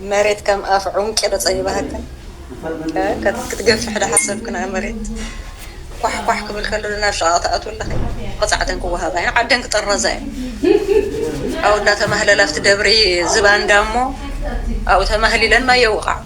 مريت كم أفعون كده صيبها كان كتقف حدا حسب كنا مريت كح قبل خلونا شاطئات ولا قطعة كوها باين عدن كترزاي أو دا تمهل لفت دبري زبان دامو أو تمهلي لن ما يوقع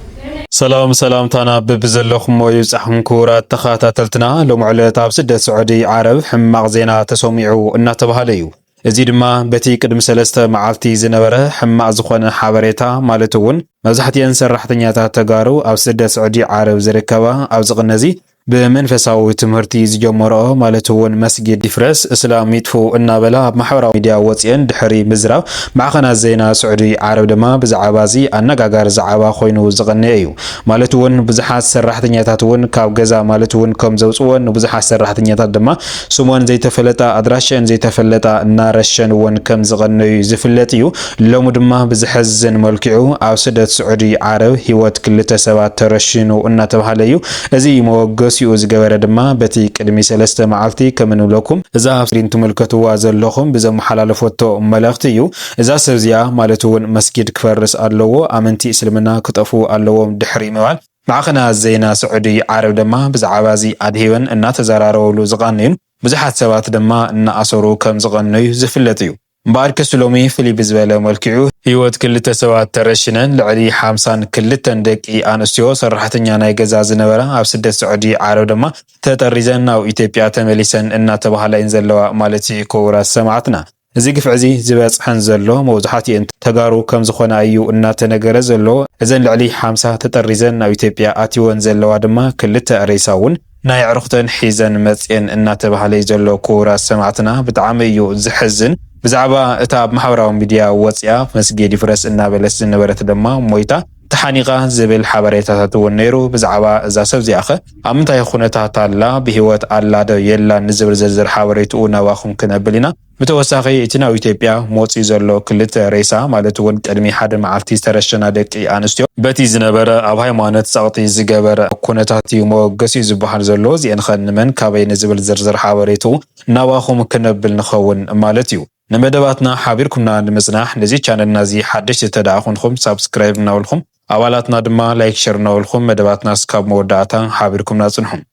سلام تانا ببزلخم ويزحم كورات تخاتاتلتنا لو معلت بسدة سعودي عرب حماق زينا تسوميعو إنا تبهاليو ازيد ما بتي قدم سلسته معالتي زنبره حماق زخونه حابريتا مالتون مزحتين سرحتنياتا تقارو او سدة سعودي عرب زركبا او زغنزي بمنفساوي تمهرتي زجمرو مالتون مسجد ديفرس اسلام يطفو النابلا محورا ميديا واتسين دحري مزراب معخنا زينا سعودي عرب دما بزعابازي انغاغار زعابا خوينو زغنيو مالتون بزحات سرحتنياتاتون كاب غزا مالتون كم زوصون بزحات سرحتنياتات دما سمون زي تفلتا ادراشن زي تفلتا نارشن ون كم زغنيو زفلتيو لوم دما بزحزن ملكعو او سدت سعودي عرب هيوت كلتا سبات ترشنو ان تبهاليو ازي موغ سيوز جبر دما بتي قدمي سلسته معلتي كمنو لكم اذا فرين تملكتوا زلخم بزم حلال فوتو ملختيو اذا سبزيا مالتون مسجد كفرس الله امنتي اسلمنا كطفو الله دحري موال معخنا زينا سعودي عرب دما بزعبازي ادهيون ان تزرارولو زغانين بزحات سبات دما ان اسرو كم زغنيو زفلتيو مبارك سلومي فيلي بزباله ملكعو هيوت كل تسوات ترشنن لعلي حامسان كل تندقي انستيو صرحتنيا ناي غزاز نبره اب سد سعودي عرب دما تطريزن او ايثيوبيا تمليسن ان تبهالاين زلوا مالتي كورا سمعتنا እዚ ግፍዕዚ ዝበጽሐን ዘሎ መውዛሕቲ እንት ተጋሩ ከም ዝኾነ እዩ እናተነገረ ዘሎ እዘን ልዕሊ 50 ተጠሪዘን ናብ ኢትዮጵያ ኣትወን ዘለዋ ድማ ክልተ ሬሳውን ናይ ዕርኽተን ሒዘን መጽን እናተባሃለ ዘሎ ኩራ ሰማዕትና ብጣዕሚ እዩ ዝሕዝን ብዛዕባ እታ ማሕበራዊ ሚድያ ወጽያ መስጊድ ይፍረስ እናበለስ ዝነበረት ድማ ሞይታ ተሓኒቃ ዝብል ሓበሬታታት ወነይሩ ብዛዕባ እዛ ሰብ ዚኣኸ ኣብ ምንታይ ኩነታት ኣላ ብሂወት ኣላ ዶ የላ ንዝብል ዝርዝር ሓበሬትኡ ናባኹም ክነብል ኢና بتوساخي اتنا ኢትዮጵያ ሞጽ ዘሎ ክልተ ሬሳ ማለት ወን ቀድሚ ሓደ መዓልቲ ዝተረሸና ደቂ ኣንስትዮ በቲ ዝነበረ ኣብ ሃይማኖት ጻቕቲ ዝገበረ ኩነታት ሞገሲ ዝበሃል ዘሎ ዚንኸንመን ካበይ ንዝብል ዝርዝር ሓበሬቱ ናባኹም ክነብል ንኸውን ማለት እዩ ንመደባትና ሓቢርኩምና ንምጽናሕ ነዚ ቻነልና ዚ ሓድሽ ተዳኹንኩም ሳብስክራይብ ናውልኩም ኣባላትና ድማ ላይክ ሼር ናውልኩም መደባትና ስካብ መወዳእታ ሓቢርኩምና ጽንሑም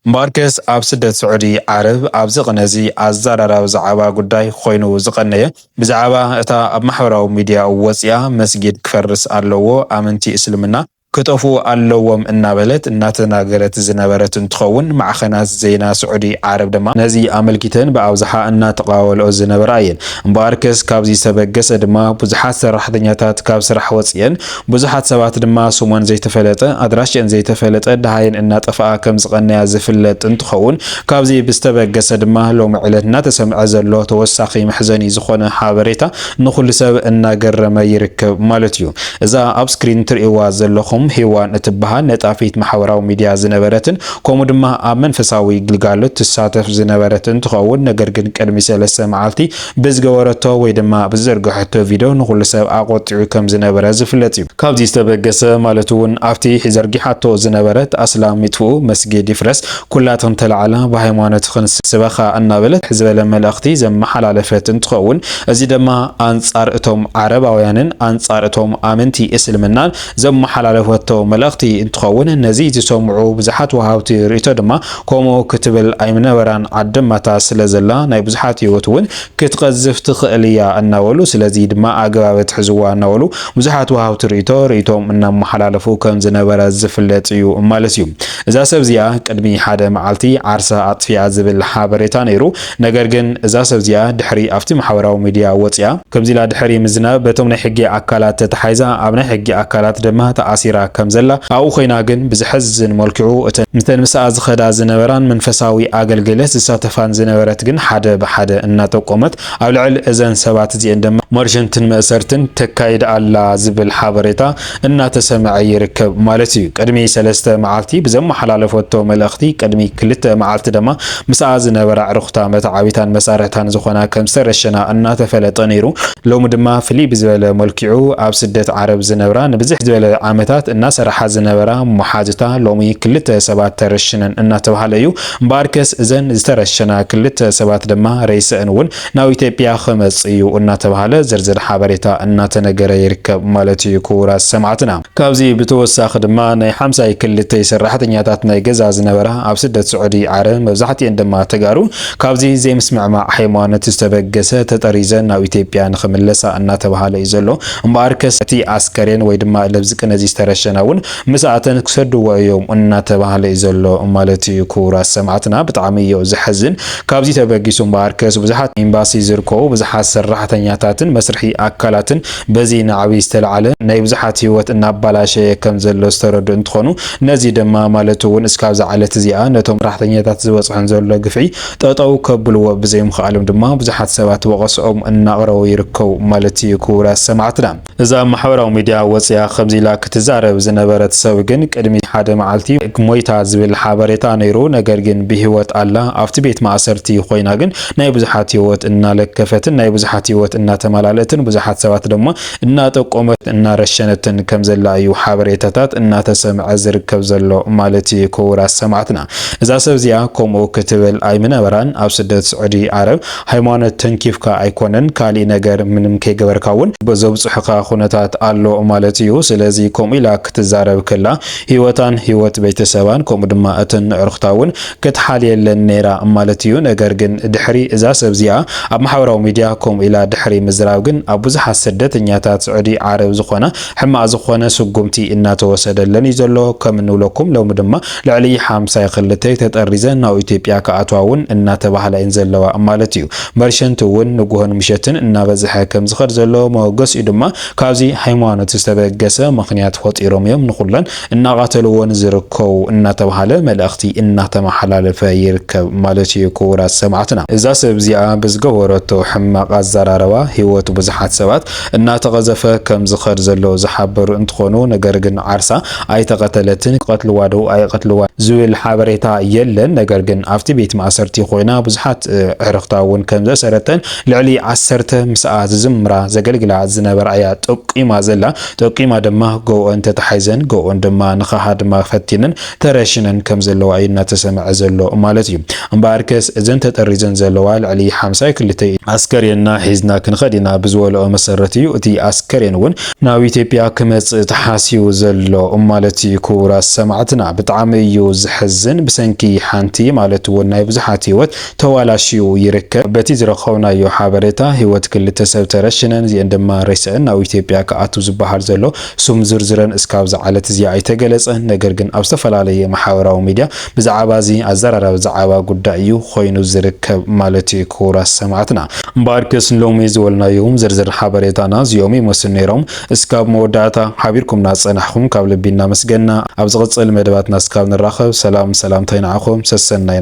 ماركس اب سدت سعودي عرب اب زقنزي ازارارا زعابا غداي خوينو زقنيه بزعابا اتا اب محوراو ميديا وصيا مسجد كفرس الله امنتي اسلمنا كتفو اللوم النابلت الناتناغرت زنبرت تخون مع خناس زينا سعودي عرب دما نزي املكتن باوزحا ان تقاول زنبراين مباركس كابزي سبغس دما بزحات سرحدنياتات كاب سرح وصيان بزحات سبات دما سومن زي تفلطه ادراشن زي تفلطه دهاين ان طفا كم زقنيا زفلط تخون كابزي بستبغس دما لوم علتنا تسمع زلو توساخي محزني زخونه حابريتا نخل سب ان غرمه يركب مالتيو اذا اب سكرين تريوا زلو هيوان اتبها نطافيت محوراو ميديا زنبرتن كومو دما اب منفساوي غلغالوت تساتف زنبرتن تخون ነገር ግን ቀድሚ ሰለሰ ማዓልቲ በዝገወረቶ ወይ ድማ በዘርጋሕቶ ቪዲዮ ንኹሉ ሰብ አቆጥዑ ከም ዝነበረ ዝፍለጥ እዩ ካብዚ ዝተበገሰ ማለቱን አፍቲ ዘርጊሓቶ ዝነበረት አስላሚቱ መስጊድ ይፍረስ ኩላትን ተላዓላ በሃይማኖት ኽንስ ስበኻ እናበለት ሕዝበለ መልእኽቲ ዘመሓላለፈትን ትኸውን እዚ ድማ አንጻር እቶም ዓረባውያንን አንጻር እቶም አመንቲ እስልምናን ዘመሓላለፈ ወቶ መልእኽቲ እንትኸውን ነዚ ዝሰምዑ ብዙሓት ወሃብቲ ርእቶ ድማ ኮሞ ክትብል ኣይምነበራን ዓድማታ ስለዘላ ናይ ብዙሓት ህይወቱን ክትቀዝፍ ትኽእልያ እናወሉ ስለዚ ድማ ኣገባበት ሕዝዋ እናወሉ ብዙሓት ወሃብቲ ርእቶም እናመሓላለፉ ከም ዝነበረ ዝፍለጥ እዩ ማለት እዩ እዛ ሰብዚያ ቅድሚ ሓደ መዓልቲ ዓርሳ ኣጥፊያ ዝብል ሓበሬታ ነይሩ ነገር ግን እዛ ሰብዚያ ድሕሪ ኣብቲ ማሕበራዊ ሚድያ ወጽያ ከምዚላ ድሕሪ ምዝናብ በቶም ናይ ሕጊ ኣካላት ተታሓይዛ ኣብ ናይ ሕጊ ኣካላት ድማ ተኣሲራ كم زلا أو خينا جن بزحزن ملكعو مثل مساعد خدا زنبران منفساوي أجلجلس ساتفان زنبرات جن حدا بحدا الناتو قمت أو العل إذن سبعة زي عندما مرجنتن مأسرتن تكايد على زبل حبريتا النات سمع يركب مالتي قدمي سلسته معالتي بزم حلال فوتو ملأختي قدمي كلته معالت دما مساعد زنبرا عرختا متعابيتان مسارتان زخنا كم سرشنا النات فلتنيرو لو مدما فلي بزبل ملكعو أب سدة عرب زنبران بزح زبل عامتات الناس رح زنبرا محاجتا لومي كلته سبات ترشنن النات وحليو مباركس إذن ترشنا كلته سبات دما رئيس أنون ناو إثيوبيا خمس يو النات وحلا ዝርዝር ሓበሬታ እናተነገረ ይርከብ ማለት እዩ ክቡራት ሰማዕትና ካብዚ ብተወሳኺ ድማ ናይ 52 ሰራሕተኛታት ናይ ገዛ ዝነበራ ኣብ ስደት ስዑዲ ዓረብ መብዛሕትአን ድማ ተጋሩ ካብዚ ዘይምስምዕማዕ ሃይማኖት ዝተበገሰ ተጠሪዘን ናብ ኢትዮጵያ ንኽምለሳ እናተባሃለ እዩ ዘሎ እምበኣር ከስ እቲ ኣስከሬን ወይ ድማ ለብዚ ቅነዚ ዝተረሸና እውን ምስኣተን ክሰድዎ እዮም እናተባሃለ እዩ ዘሎ ማለት እዩ ክቡራት ሰማዕትና ብጣዕሚ እዩ ዝሕዝን ካብዚ ተበጊሱ እምበኣር ከስ ብዙሓት ኤምባሲ ዝርከቡ ብዙሓት ሰራሕተኛታትን መስርሒ ኣካላትን በዚ ንዓብይ ዝተለዓለ ናይ ብዙሓት ህይወት እናባላሸየ ከም ዘሎ ዝተረድኡ እንትኾኑ ነዚ ድማ ማለት እውን እስካብ ዝዓለት እዚኣ ነቶም ሰራሕተኛታት ዝበፅሖን ዘሎ ግፍዒ ጠጠው ከብልዎ ብዘይምኽኣሎም ድማ ብዙሓት ሰባት ወቀስኦም እናቕረቡ ይርከቡ ማለት እዩ ክቡራት ሰማዕትና እዛ ማሕበራዊ ሚድያ ወፅያ ከምዚ ኢላ ክትዛረብ ዝነበረት ሰብ ግን ቅድሚ ሓደ መዓልቲ ሞይታ ዝብል ሓበሬታ ነይሩ ነገር ግን ብህይወት ኣላ ኣብቲ ቤት ማእሰርቲ ኮይና ግን ናይ ብዙሓት ህይወት እናለከፈትን ናይ ብዙሓት ህይወት እናተመላለትን ብዙሓት ሰባት ድማ እናጠቆመት እናረሸነትን ከም ዘላ እዩ ሓበሬታታት እናተሰምዐ ዝርከብ ዘሎ ማለት እዩ ክቡራት ሰማዕትና እዛ ሰብ እዚኣ ከምኡ ክትብል ኣይምነበራን ኣብ ስደት ስዑዲ ዓረብ ሃይማኖት ተንኪፍካ ኣይኮነን ካሊእ ነገር ምንም ከይገበርካ እውን በዘብፅሑካ ኩነታት ኣሎ ማለት እዩ ስለዚ ከምኡ ኢላ ክትዛረብ ከላ ህይወታን ህይወት ቤተሰባን ከምኡ ድማ እተን ንዕርኽታ እውን ክትሓልየለን ነይራ ማለት እዩ ነገር ግን ድሕሪ እዛ ሰብ እዚኣ ኣብ ማሕበራዊ ሚድያ ከምኡ ኢላ ድሕሪ ምዝራብ ግን ኣብ ብዙሓት ስደተኛታት ስዑዲ ዓረብ ዝኾነ ሕማቅ ዝኾነ ስጉምቲ እናተወሰደለን እዩ ዘሎ ከም እንብለኩም ሎሚ ድማ ልዕሊ 52 ተጠሪዘን ናብ ኢትዮጵያ ከኣትዋ እውን እናተባህላ እየን ዘለዋ ማለት እዩ መርሸንቲ እውን ንጉሆን ምሸትን እናበዝሐ ከም ዝኸድ ዘሎ መወገሲኡ ድማ ካብዚ ሃይማኖት ዝተበገሰ ምክንያት ፈጢሮም እዮም ንኩለን እናቃተልዎን ዝርከቡ እናተባህለ መልእኽቲ እናተመሓላለፈ ይርከብ ማለት እዩ ክቡራት ሰማዕትና እዛ ሰብ እዚኣ ብዝገበረቶ ሕማቅ ኣዘራረባ ህይወት ብዙሓት ሰባት እናተቀዘፈ ከም ዝኸድ ዘሎ ዝሓበሩ እንትኾኑ ነገር ግን ዓርሳ ኣይተቀተለትን ቀትልዋ ዶ ኣይቀትልዋ ዝብል ሓበሬታ የለን ነገር ግን ኣብቲ ቤት ማእሰርቲ ኮይና ብዙሓት ዕርኽታ እውን ከም ዘሰረተን ልዕሊ 10 ምስኣ ዝዝምራ ዘገልግላ ዝነበራ እያ ጠቂማ ዘላ ጠቂማ ድማ ጎአን ተተሓይዘን ጎአን ድማ ንኻሃ ድማ ፈቲነን ተረሽነን ከም ዘለዋ እዩ እናተሰምዐ ዘሎ ማለት እዩ እምበኣር ከስ እዘን ተጠሪዘን ዘለዋ ልዕሊ 52 ኣስከሬንና ሒዝና ክንኸዲና ብዝበልኦ መሰረት እዩ እቲ ኣስከሬን እውን ናብ ኢትዮጵያ ክመጽእ ተሓሲቡ ዘሎ ማለት እዩ ክቡራት ሰማዕትና ብጣዕሚ እዩ ዝሕዝን ብሰንኪ ሓንቲ ማለት እውን ናይ ብዙሓት ህይወት ተዋላሽዩ ይርከብ በቲ ዝረኸብናዮ ሓበሬታ ህይወት ክልተ ሰብ ተረሽነን እዚአን ድማ ሬስአን ናብ ኢትዮጵያ ከኣቱ ዝበሃል ዘሎ ሱም ዝርዝረን እስካብ ዝዓለት እዚኣ ኣይተገለፀን ነገር ግን ኣብ ዝተፈላለየ ማሕበራዊ ሚድያ ብዛዕባ እዚ ኣዘራረብ ዛዕባ ጉዳይ እዩ ኮይኑ ዝርከብ ማለት እዩ ክቡራት ሰማዕትና እምበኣር ከስ ሎሚ ዝበልናዮም ዝርዝር ሓበሬታና እዚኦም ይመስሉ ነይሮም እስካብ መወዳእታ ሓቢርኩምና ፀናሕኩም ካብ ልቢ እናመስገና ኣብ ዝቕፅል መደባትና እስካብ ንራኸብ ሰላም ሰላምታ ይንዓኹም ሰሰናይ